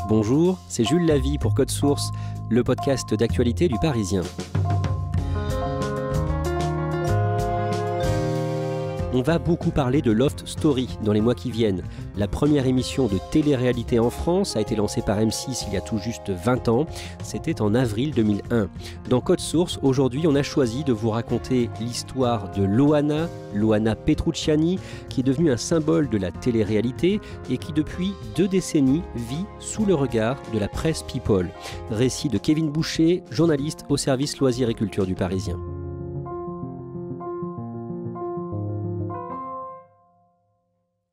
Bonjour, c'est Jules Lavie pour Code Source, le podcast d'actualité du Parisien. On va beaucoup parler de Loft Story dans les mois qui viennent. La première émission de télé-réalité en France a été lancée par M6 il y a tout juste 20 ans. C'était en avril 2001. Dans Code Source, aujourd'hui, on a choisi de vous raconter l'histoire de Loana Petrucciani, qui est devenue un symbole de la télé-réalité et qui, depuis 2 décennies, vit sous le regard de la presse People. Récit de Kevin Boucher, journaliste au service loisirs et culture du Parisien.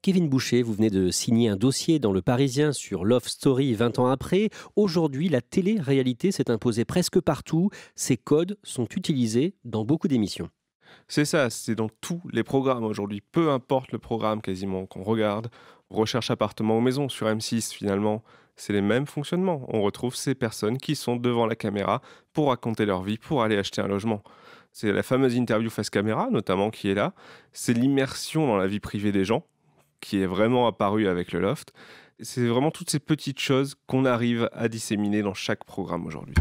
Kevin Boucher, vous venez de signer un dossier dans Le Parisien sur Love Story 20 ans après. Aujourd'hui, la télé-réalité s'est imposée presque partout. Ces codes sont utilisés dans beaucoup d'émissions. C'est ça, c'est dans tous les programmes aujourd'hui. Peu importe le programme quasiment qu'on regarde. Recherche appartement ou maison sur M6 finalement, c'est les mêmes fonctionnements. On retrouve ces personnes qui sont devant la caméra pour raconter leur vie, pour aller acheter un logement. C'est la fameuse interview face caméra notamment qui est là. C'est l'immersion dans la vie privée des gens qui est vraiment apparu avec le Loft. C'est vraiment toutes ces petites choses qu'on arrive à disséminer dans chaque programme aujourd'hui.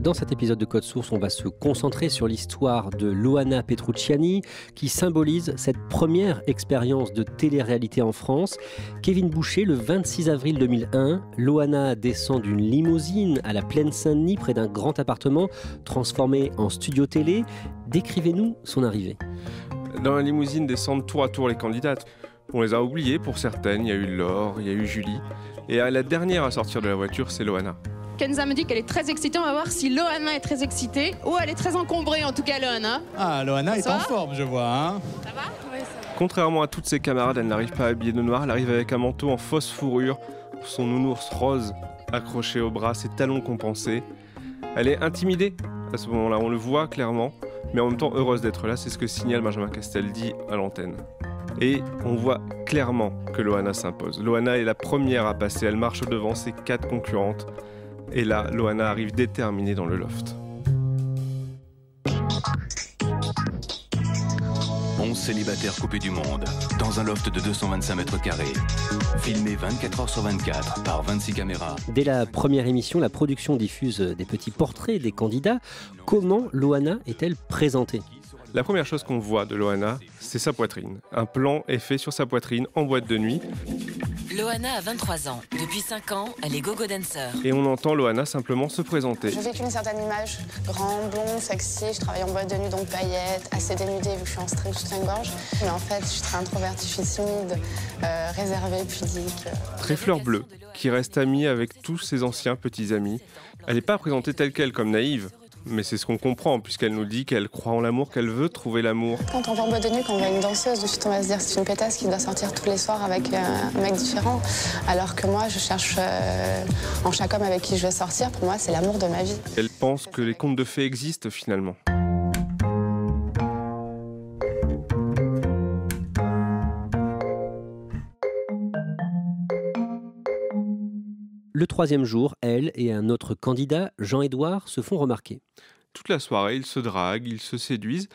Dans cet épisode de Code Source, on va se concentrer sur l'histoire de Loana Petrucciani, qui symbolise cette première expérience de télé-réalité en France. Kevin Boucher, le 26 avril 2001, Loana descend d'une limousine à la Plaine Saint-Denis, près d'un grand appartement transformé en studio télé. Décrivez-nous son arrivée. Dans la limousine descendent tour à tour les candidates. On les a oubliées pour certaines, il y a eu Laure, il y a eu Julie. Et la dernière à sortir de la voiture, c'est Loana. Kenza me dit qu'elle est très excitée, on va voir si Loana est très excitée. Ou elle est très encombrée en tout cas, Loana. Ah, Loana est en forme, je vois. Hein. Ça va? Oui, ça va. Contrairement à toutes ses camarades, elle n'arrive pas habillée de noir, elle arrive avec un manteau en fausse fourrure, son nounours rose accroché au bras, ses talons compensés. Elle est intimidée à ce moment-là, on le voit clairement. Mais en même temps heureuse d'être là, c'est ce que signale Benjamin Castaldi à l'antenne. Et on voit clairement que Loana s'impose. Loana est la première à passer, elle marche devant ses 4 concurrentes. Et là, Loana arrive déterminée dans le Loft. 11 célibataires coupés du monde, dans un loft de 225 mètres carrés. Filmé 24 heures sur 24 par 26 caméras. Dès la première émission, la production diffuse des petits portraits des candidats. Comment Loana est-elle présentée ? La première chose qu'on voit de Loana, c'est sa poitrine. Un plan est fait sur sa poitrine en boîte de nuit. Loana a 23 ans. Depuis 5 ans, elle est gogo dancer. Et on entend Loana simplement se présenter. Je véhicule une certaine image, grand, blond, sexy, je travaille en boîte de nuit, donc paillettes, assez dénudée vu que je suis en string soutien-gorge. Mais en fait, je suis très introvertie, je suis timide, réservée, pudique. Très fleur bleue, qui reste amie avec tous ses anciens petits amis. Elle n'est pas présentée telle qu'elle comme naïve. Mais c'est ce qu'on comprend, puisqu'elle nous dit qu'elle croit en l'amour, qu'elle veut trouver l'amour. Quand on va en boîte de nuit, quand on voit une danseuse, de suite on va se dire c'est une pétasse qui doit sortir tous les soirs avec un mec différent. Alors que moi, je cherche en chaque homme avec qui je vais sortir, pour moi, c'est l'amour de ma vie. Elle pense que les contes de fées existent finalement. Le 3e jour, elle et un autre candidat, Jean-Édouard, se font remarquer. Toute la soirée, ils se draguent, ils se séduisent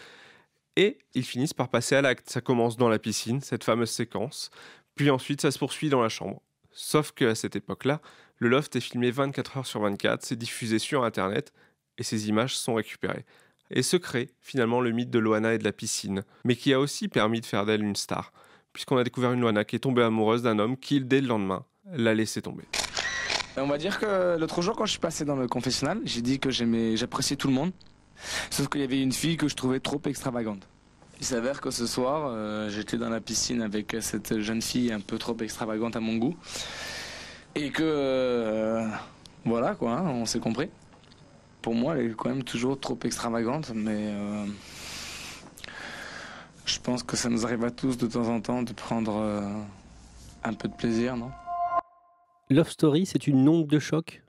et ils finissent par passer à l'acte. Ça commence dans la piscine, cette fameuse séquence, puis ensuite ça se poursuit dans la chambre. Sauf qu'à cette époque-là, le Loft est filmé 24 heures sur 24, c'est diffusé sur Internet et ces images sont récupérées. Et se crée finalement le mythe de Loana et de la piscine, mais qui a aussi permis de faire d'elle une star, puisqu'on a découvert une Loana qui est tombée amoureuse d'un homme qui, dès le lendemain, l'a laissé tomber. On va dire que l'autre jour, quand je suis passé dans le confessionnal, j'ai dit que j'appréciais tout le monde. Sauf qu'il y avait une fille que je trouvais trop extravagante. Il s'avère que ce soir, j'étais dans la piscine avec cette jeune fille un peu trop extravagante à mon goût. Et que, voilà quoi, hein, on s'est compris. Pour moi, elle est quand même toujours trop extravagante, mais je pense que ça nous arrive à tous de temps en temps de prendre un peu de plaisir, non ? Love Story, c'est une onde de choc ?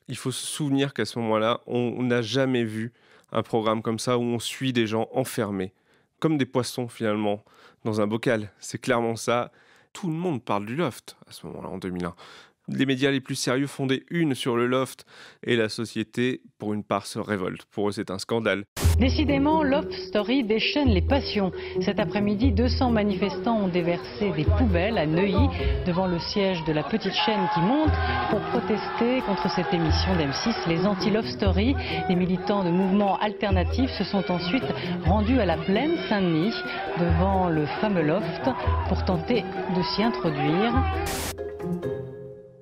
Il faut se souvenir qu'à ce moment-là, on n'a jamais vu un programme comme ça où on suit des gens enfermés, comme des poissons finalement, dans un bocal. C'est clairement ça. Tout le monde parle du Loft à ce moment-là, en 2001. Les médias les plus sérieux font des unes sur le Loft et la société, pour une part, se révolte. Pour eux, c'est un scandale. Décidément, Love Story déchaîne les passions. Cet après-midi, 200 manifestants ont déversé des poubelles à Neuilly devant le siège de la petite chaîne qui monte pour protester contre cette émission d'M6, les anti-Love Story. Les militants de mouvements alternatifs se sont ensuite rendus à la plaine Saint-Denis devant le fameux Loft pour tenter de s'y introduire.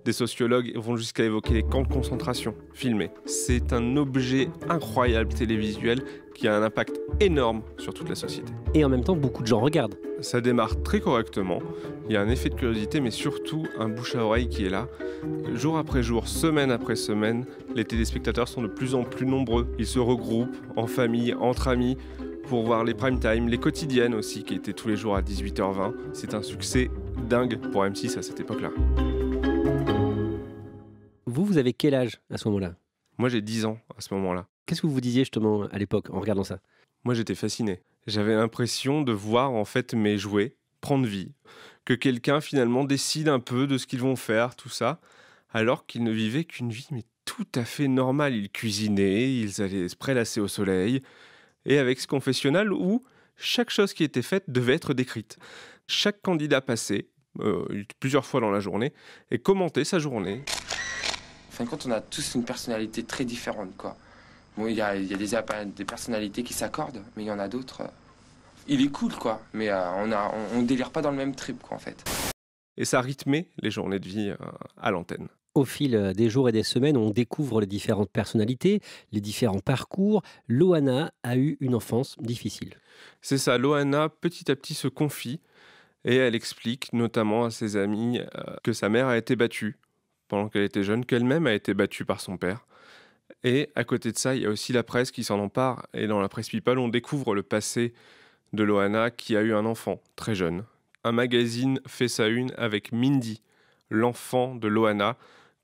Des sociologues vont jusqu'à évoquer les camps de concentration filmés. C'est un objet incroyable télévisuel qui a un impact énorme sur toute la société. Et en même temps, beaucoup de gens regardent. Ça démarre très correctement, il y a un effet de curiosité, mais surtout un bouche à oreille qui est là. Jour après jour, semaine après semaine, les téléspectateurs sont de plus en plus nombreux. Ils se regroupent en famille, entre amis, pour voir les prime time, les quotidiennes aussi, qui étaient tous les jours à 18h20. C'est un succès dingue pour M6 à cette époque-là. Vous avez quel âge à ce moment-là? Moi, j'ai 10 ans à ce moment-là. Qu'est-ce que vous vous disiez justement à l'époque en regardant ça? Moi, j'étais fasciné. J'avais l'impression de voir en fait mes jouets prendre vie, que quelqu'un finalement décide un peu de ce qu'ils vont faire, tout ça, alors qu'ils ne vivaient qu'une vie mais tout à fait normale. Ils cuisinaient, ils allaient se prélasser au soleil, et avec ce confessionnal où chaque chose qui était faite devait être décrite. Chaque candidat passait, plusieurs fois dans la journée, et commentait sa journée. En fin de compte, on a tous une personnalité très différente, quoi. Bon, il y a des personnalités qui s'accordent, mais il y en a d'autres. Il est cool, quoi, mais on délire pas dans le même trip, quoi, en fait. Et ça rythmait les journées de vie à l'antenne. Au fil des jours et des semaines, on découvre les différentes personnalités, les différents parcours. Loana a eu une enfance difficile. C'est ça, Loana, petit à petit, se confie et elle explique notamment à ses amis que sa mère a été battue pendant qu'elle était jeune, qu'elle-même a été battue par son père. Et à côté de ça, il y a aussi la presse qui s'en empare. Et dans la presse People, on découvre le passé de Loana qui a eu un enfant très jeune. Un magazine fait sa une avec Mindy, l'enfant de Loana.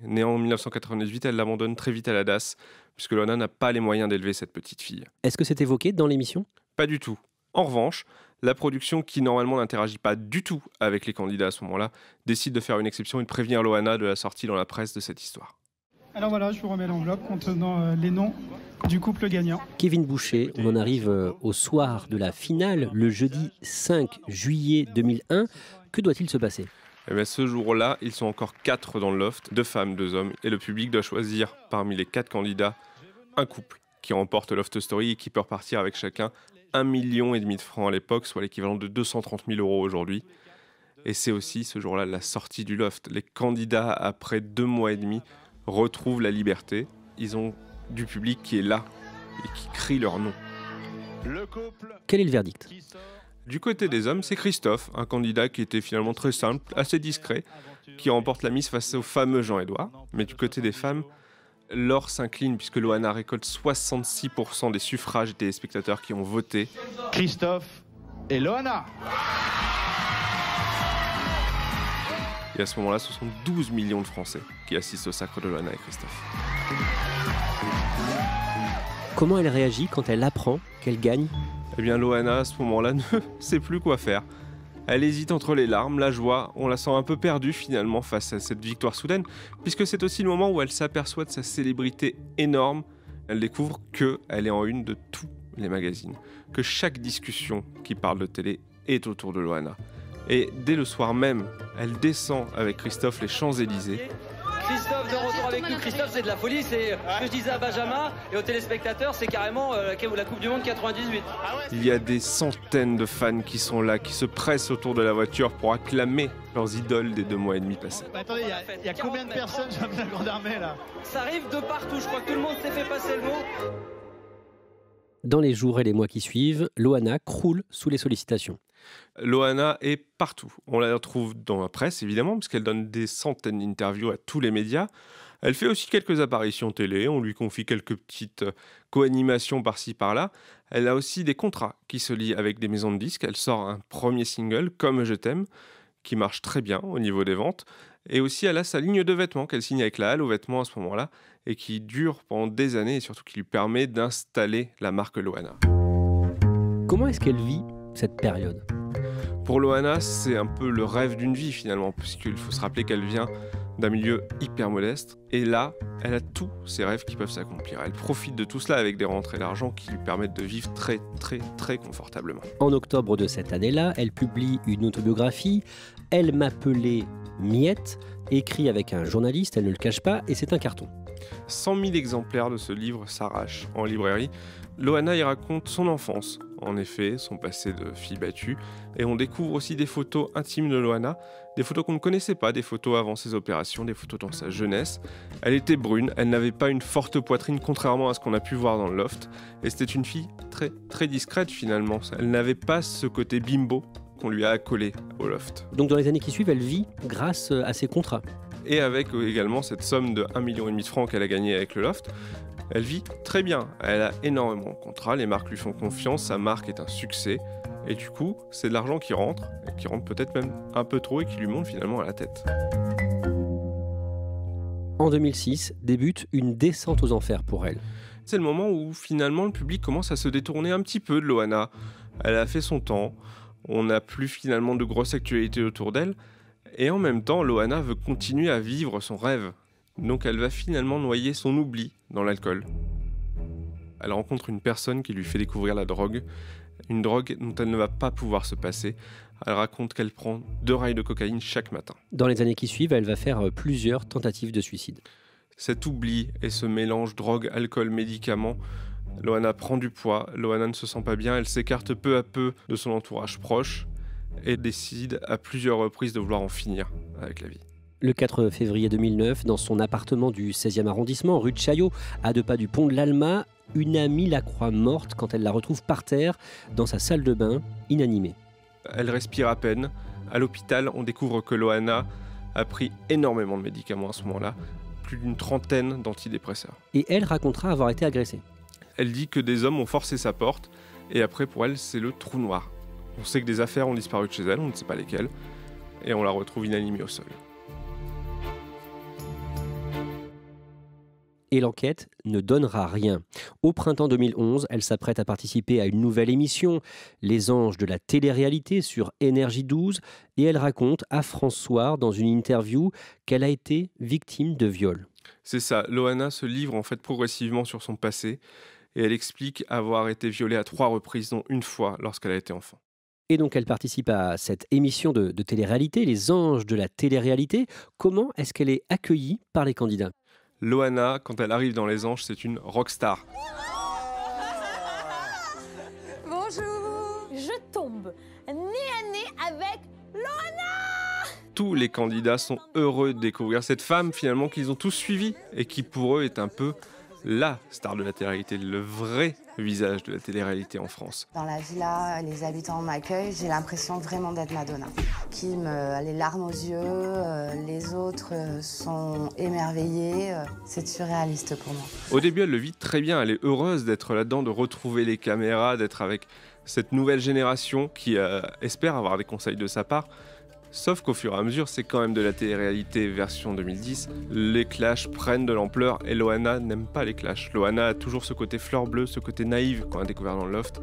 Née en 1998, elle l'abandonne très vite à la DAS, puisque Loana n'a pas les moyens d'élever cette petite fille. Est-ce que c'est évoqué dans l'émission? Pas du tout. En revanche, la production, qui normalement n'interagit pas du tout avec les candidats à ce moment-là, décide de faire une exception et de prévenir Loana de la sortie dans la presse de cette histoire. Alors voilà, je vous remets l'enveloppe contenant les noms du couple gagnant. Kevin Boucher, on en arrive au soir de la finale, le jeudi 5 juillet 2001. Que doit-il se passer? Eh bien, ce jour-là, ils sont encore 4 dans le loft, 2 femmes, 2 hommes, et le public doit choisir parmi les 4 candidats un couple qui remporte Loft Story et qui peut repartir avec chacun 1,5 million de francs à l'époque, soit l'équivalent de 230 000 € aujourd'hui. Et c'est aussi ce jour-là la sortie du loft. Les candidats, après 2 mois et demi, retrouvent la liberté. Ils ont du public qui est là et qui crie leur nom. Quel est le verdict? Du côté des hommes, c'est Christophe, un candidat qui était finalement très simple, assez discret, qui remporte la mise face au fameux Jean-Édouard. Mais du côté des femmes, Laure s'incline puisque Loana récolte 66% des suffrages des téléspectateurs qui ont voté. Christophe et Loana. Et à ce moment-là, ce sont 12 millions de Français qui assistent au sacre de Loana et Christophe. Comment elle réagit quand elle apprend qu'elle gagne? Eh bien, Loana, à ce moment-là, ne sait plus quoi faire. Elle hésite entre les larmes, la joie. On la sent un peu perdue finalement face à cette victoire soudaine, puisque c'est aussi le moment où elle s'aperçoit de sa célébrité énorme. Elle découvre qu'elle est en une de tous les magazines, que chaque discussion qui parle de télé est autour de Loana. Et dès le soir même, elle descend avec Christophe les Champs-Élysées. Christophe de retour avec nous. Christophe, c'est de la folie. C'est ce que je disais à Benjamin et aux téléspectateurs, c'est carrément la Coupe du Monde 98. Il y a des centaines de fans qui sont là, qui se pressent autour de la voiture pour acclamer leurs idoles des 2 mois et demi passés. Attendez, il y a combien de personnes sur la grande armée là? Ça arrive de partout. Je crois que tout le monde s'est fait passer le mot. Dans les jours et les mois qui suivent, Loana croule sous les sollicitations. Loana est partout. On la retrouve dans la presse, évidemment, parce qu'elle donne des centaines d'interviews à tous les médias. Elle fait aussi quelques apparitions télé, on lui confie quelques petites co-animations par-ci par-là. Elle a aussi des contrats qui se lient avec des maisons de disques. Elle sort un premier single, Comme je t'aime, qui marche très bien au niveau des ventes. Et aussi, elle a sa ligne de vêtements qu'elle signe avec la Halle aux vêtements à ce moment-là, et qui dure pendant des années, et surtout qui lui permet d'installer la marque Loana. Comment est-ce qu'elle vit cette période? Pour Loana, c'est un peu le rêve d'une vie finalement, puisqu'il faut se rappeler qu'elle vient d'un milieu hyper modeste. Et là, elle a tous ses rêves qui peuvent s'accomplir. Elle profite de tout cela avec des rentrées d'argent qui lui permettent de vivre très, très, très confortablement. En octobre de cette année-là, elle publie une autobiographie, Elle m'appelait Miette, écrit avec un journaliste, elle ne le cache pas, et c'est un carton. 100 000 exemplaires de ce livre s'arrachent en librairie. Loana y raconte son enfance, en effet, son passé de fille battue, et on découvre aussi des photos intimes de Loana, des photos qu'on ne connaissait pas, des photos avant ses opérations, des photos dans sa jeunesse. Elle était brune, elle n'avait pas une forte poitrine, contrairement à ce qu'on a pu voir dans le loft, et c'était une fille très, très discrète finalement. Elle n'avait pas ce côté bimbo qu'on lui a accolé au loft. Donc dans les années qui suivent, elle vit grâce à ses contrats. Et avec également cette somme de 1,5 million de francs qu'elle a gagnée avec le loft, elle vit très bien. Elle a énormément de contrats, les marques lui font confiance, sa marque est un succès. Et du coup, c'est de l'argent qui rentre, et qui rentre peut-être même un peu trop et qui lui monte finalement à la tête. En 2006, débute une descente aux enfers pour elle. C'est le moment où finalement le public commence à se détourner un petit peu de Loana. Elle a fait son temps, on n'a plus finalement de grosses actualités autour d'elle. Et en même temps, Loana veut continuer à vivre son rêve. Donc elle va finalement noyer son oubli dans l'alcool. Elle rencontre une personne qui lui fait découvrir la drogue, une drogue dont elle ne va pas pouvoir se passer. Elle raconte qu'elle prend 2 rails de cocaïne chaque matin. Dans les années qui suivent, elle va faire plusieurs tentatives de suicide. Cet oubli et ce mélange drogue, alcool, médicaments, Loana prend du poids, Loana ne se sent pas bien, elle s'écarte peu à peu de son entourage proche et décide à plusieurs reprises de vouloir en finir avec la vie. Le 4 février 2009, dans son appartement du 16e arrondissement, rue de Chaillot, à 2 pas du pont de l'Alma, une amie la croit morte quand elle la retrouve par terre dans sa salle de bain, inanimée. Elle respire à peine. À l'hôpital, on découvre que Loana a pris énormément de médicaments à ce moment-là, plus d'une 30aine d'antidépresseurs. Et elle racontera avoir été agressée. Elle dit que des hommes ont forcé sa porte, et après pour elle, c'est le trou noir. On sait que des affaires ont disparu de chez elle, on ne sait pas lesquelles, et on la retrouve inanimée au sol. Et l'enquête ne donnera rien. Au printemps 2011, elle s'apprête à participer à une nouvelle émission, Les Anges de la télé-réalité sur Énergie 12, et elle raconte à François dans une interview qu'elle a été victime de viol. C'est ça, Loana se livre en fait progressivement sur son passé, et elle explique avoir été violée à 3 reprises, dont une fois lorsqu'elle a été enfant. Et donc elle participe à cette émission de télé-réalité, Les Anges de la télé-réalité. Comment est-ce qu'elle est accueillie par les candidats ? Loana, quand elle arrive dans Les Anges, c'est une rockstar. Bonjour, je tombe nez à nez avec Loana. Tous les candidats sont heureux de découvrir cette femme finalement qu'ils ont tous suivie et qui pour eux est un peu la star de la télé-réalité, le vrai visage de la télé-réalité en France. Dans la villa, les habitants m'accueillent, j'ai l'impression vraiment d'être Madonna. Kim a les larmes aux yeux, les autres sont émerveillés, c'est surréaliste pour moi. Au début, elle le vit très bien, elle est heureuse d'être là-dedans, de retrouver les caméras, d'être avec cette nouvelle génération qui espère avoir des conseils de sa part. Sauf qu'au fur et à mesure, c'est quand même de la télé-réalité version 2010. Les clashs prennent de l'ampleur et Loana n'aime pas les clashs. Loana a toujours ce côté fleur bleue, ce côté naïve qu'on a découvert dans le loft.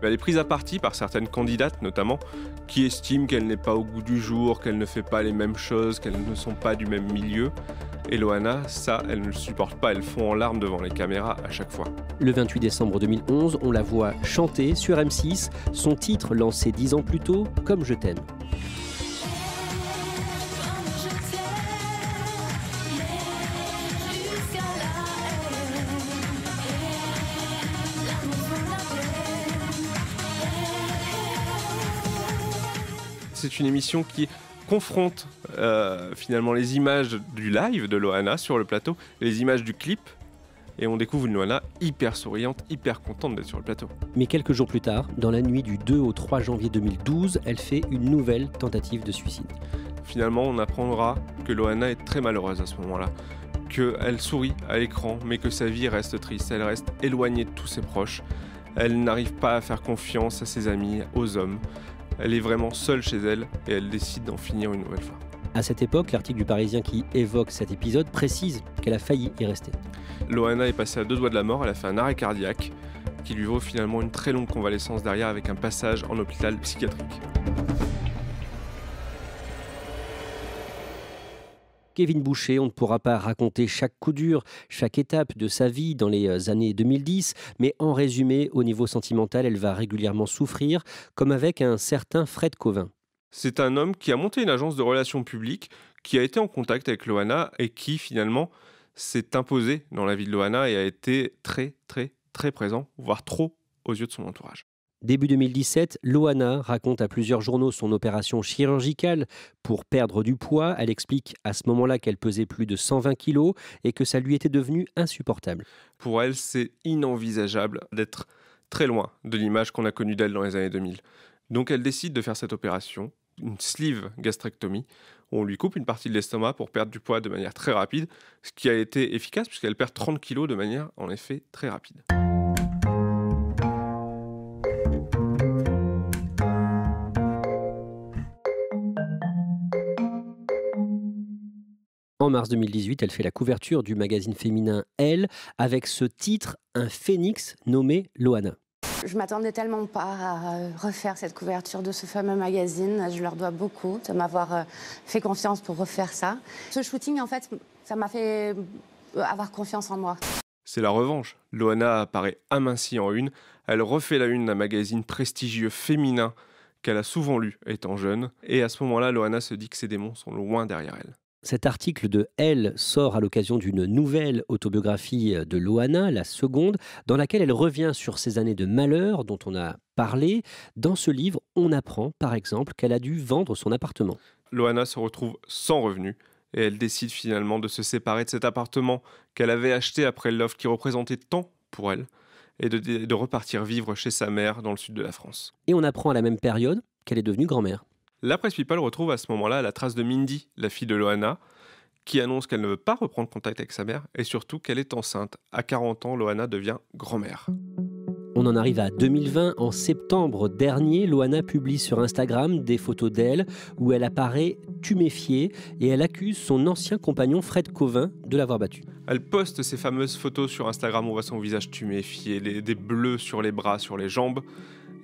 Elle est prise à partie par certaines candidates notamment, qui estiment qu'elle n'est pas au goût du jour, qu'elle ne fait pas les mêmes choses, qu'elles ne sont pas du même milieu. Et Loana, ça, elle ne le supporte pas, elle fond en larmes devant les caméras à chaque fois. Le 28 décembre 2011, on la voit chanter sur M6, son titre lancé 10 ans plus tôt, Comme je t'aime. C'est une émission qui confronte finalement les images du live de Loana sur le plateau et les images du clip. Et on découvre une Loana hyper souriante, hyper contente d'être sur le plateau. Mais quelques jours plus tard, dans la nuit du 2 au 3 janvier 2012, elle fait une nouvelle tentative de suicide. Finalement, on apprendra que Loana est très malheureuse à ce moment-là. Qu'elle sourit à l'écran, mais que sa vie reste triste. Elle reste éloignée de tous ses proches. Elle n'arrive pas à faire confiance à ses amis, aux hommes. Elle est vraiment seule chez elle et elle décide d'en finir une nouvelle fois. À cette époque, l'article du Parisien qui évoque cet épisode précise qu'elle a failli y rester. Loana est passée à 2 doigts de la mort, elle a fait un arrêt cardiaque qui lui vaut finalement une très longue convalescence derrière avec un passage en hôpital psychiatrique. Kevin Boucher, on ne pourra pas raconter chaque coup dur, chaque étape de sa vie dans les années 2010, mais en résumé, au niveau sentimental, elle va régulièrement souffrir, comme avec un certain Fred Cauvin. C'est un homme qui a monté une agence de relations publiques, qui a été en contact avec Loana et qui finalement s'est imposé dans la vie de Loana et a été très présent, voire trop aux yeux de son entourage. Début 2017, Loana raconte à plusieurs journaux son opération chirurgicale pour perdre du poids. Elle explique à ce moment-là qu'elle pesait plus de 120 kilos et que ça lui était devenu insupportable. Pour elle, c'est inenvisageable d'être très loin de l'image qu'on a connue d'elle dans les années 2000. Donc elle décide de faire cette opération, une sleeve gastrectomie, où on lui coupe une partie de l'estomac pour perdre du poids de manière très rapide, ce qui a été efficace puisqu'elle perd 30 kilos de manière en effet très rapide. En mars 2018, elle fait la couverture du magazine féminin Elle avec ce titre, un phénix nommé Loana. Je m'attendais tellement pas à refaire cette couverture de ce fameux magazine. Je leur dois beaucoup de m'avoir fait confiance pour refaire ça. Ce shooting, en fait, ça m'a fait avoir confiance en moi. C'est la revanche. Loana apparaît amincie en une. Elle refait la une d'un magazine prestigieux féminin qu'elle a souvent lu étant jeune. Et à ce moment-là, Loana se dit que ses démons sont loin derrière elle. Cet article de Elle sort à l'occasion d'une nouvelle autobiographie de Loana, la seconde, dans laquelle elle revient sur ses années de malheur dont on a parlé. Dans ce livre, on apprend par exemple qu'elle a dû vendre son appartement. Loana se retrouve sans revenus et elle décide finalement de se séparer de cet appartement qu'elle avait acheté après le loft qui représentait tant pour elle et de repartir vivre chez sa mère dans le sud de la France. Et on apprend à la même période qu'elle est devenue grand-mère. La presse People retrouve à ce moment-là la trace de Mindy, la fille de Loana, qui annonce qu'elle ne veut pas reprendre contact avec sa mère et surtout qu'elle est enceinte. À 40 ans, Loana devient grand-mère. On en arrive à 2020. En septembre dernier, Loana publie sur Instagram des photos d'elle où elle apparaît tuméfiée et elle accuse son ancien compagnon Fred Cauvin de l'avoir battue. Elle poste ces fameuses photos sur Instagram où on voit son visage tuméfié, des bleus sur les bras, sur les jambes.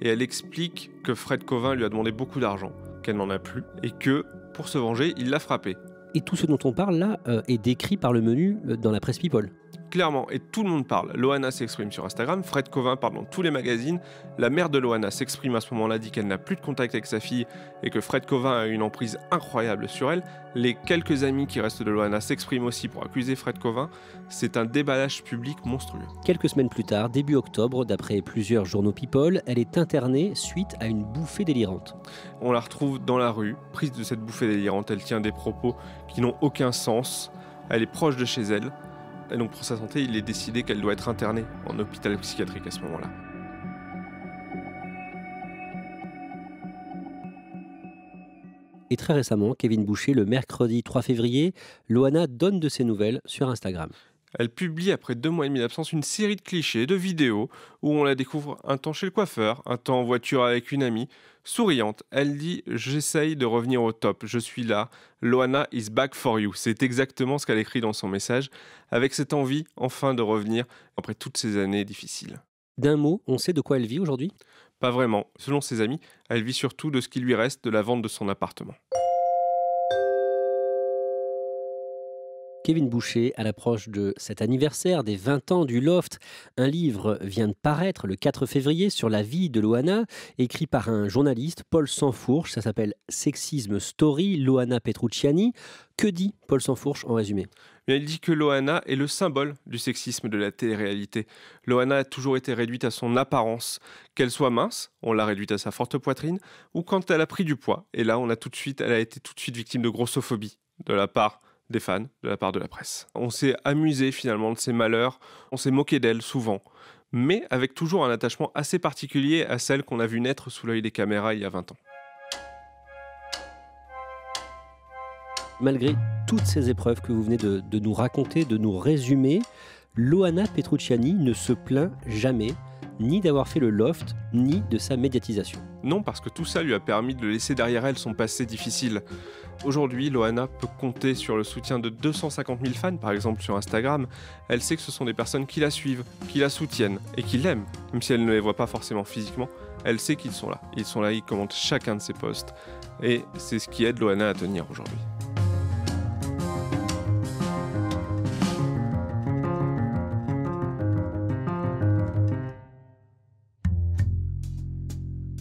Et elle explique que Fred Cauvin lui a demandé beaucoup d'argent, qu'elle n'en a plus, et que, pour se venger, il l'a frappée. Et tout ce dont on parle là est décrit par le menu dans la presse People. Clairement, et tout le monde parle. Loana s'exprime sur Instagram, Fred Cauvin parle dans tous les magazines, la mère de Loana s'exprime à ce moment-là, dit qu'elle n'a plus de contact avec sa fille et que Fred Cauvin a une emprise incroyable sur elle. Les quelques amis qui restent de Loana s'expriment aussi pour accuser Fred Cauvin. C'est un déballage public monstrueux. Quelques semaines plus tard, début octobre, d'après plusieurs journaux People, elle est internée suite à une bouffée délirante. On la retrouve dans la rue, prise de cette bouffée délirante, elle tient des propos qui n'ont aucun sens, elle est proche de chez elle. Et donc pour sa santé, il est décidé qu'elle doit être internée en hôpital psychiatrique à ce moment-là. Et très récemment, Kevin Boucher, le mercredi 3 février, Loana donne de ses nouvelles sur Instagram. Elle publie après 2 mois et demi d'absence une série de clichés, de vidéos, où on la découvre un temps chez le coiffeur, un temps en voiture avec une amie, souriante. Elle dit « J'essaye de revenir au top, je suis là, Loana is back for you ». C'est exactement ce qu'elle écrit dans son message, avec cette envie enfin de revenir après toutes ces années difficiles. D'un mot, on sait de quoi elle vit aujourd'hui ? Pas vraiment. Selon ses amis, elle vit surtout de ce qui lui reste de la vente de son appartement. Kevin Boucher, à l'approche de cet anniversaire des 20 ans du Loft, un livre vient de paraître le 4 février sur la vie de Loana, écrit par un journaliste, Paul Sansfourche. Ça s'appelle Sexisme Story, Loana Petrucciani. Que dit Paul Sansfourche en résumé ? Il dit que Loana est le symbole du sexisme de la télé-réalité. Loana a toujours été réduite à son apparence, qu'elle soit mince, on l'a réduite à sa forte poitrine, ou quand elle a pris du poids. Et là, elle a été tout de suite victime de grossophobie de la part des fans, de la part de la presse. On s'est amusé finalement de ses malheurs, on s'est moqué d'elle souvent, mais avec toujours un attachement assez particulier à celle qu'on a vue naître sous l'œil des caméras il y a 20 ans. Malgré toutes ces épreuves que vous venez de nous raconter, de nous résumer, Loana Petrucciani ne se plaint jamais ni d'avoir fait le Loft, ni de sa médiatisation. Non, parce que tout ça lui a permis de laisser derrière elle son passé difficile. Aujourd'hui, Loana peut compter sur le soutien de 250 000 fans, par exemple sur Instagram. Elle sait que ce sont des personnes qui la suivent, qui la soutiennent et qui l'aiment. Même si elle ne les voit pas forcément physiquement, elle sait qu'ils sont là. Ils sont là, ils commentent chacun de ses posts. Et c'est ce qui aide Loana à tenir aujourd'hui.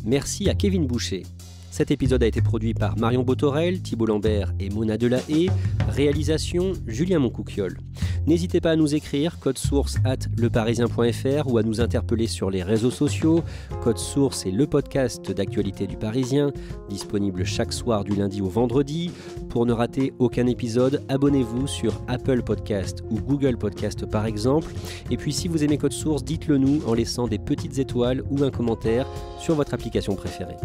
Merci à Kevin Boucher. Cet épisode a été produit par Marion Botorel, Thibault Lambert et Mona Delahaye. Réalisation, Julien Moncouquiol. N'hésitez pas à nous écrire, codesource@leparisien.fr ou à nous interpeller sur les réseaux sociaux. Code Source est le podcast d'actualité du Parisien, disponible chaque soir du lundi au vendredi. Pour ne rater aucun épisode, abonnez-vous sur Apple Podcast ou Google Podcast par exemple. Et puis si vous aimez Code Source, dites-le nous en laissant des petites étoiles ou un commentaire sur votre application préférée.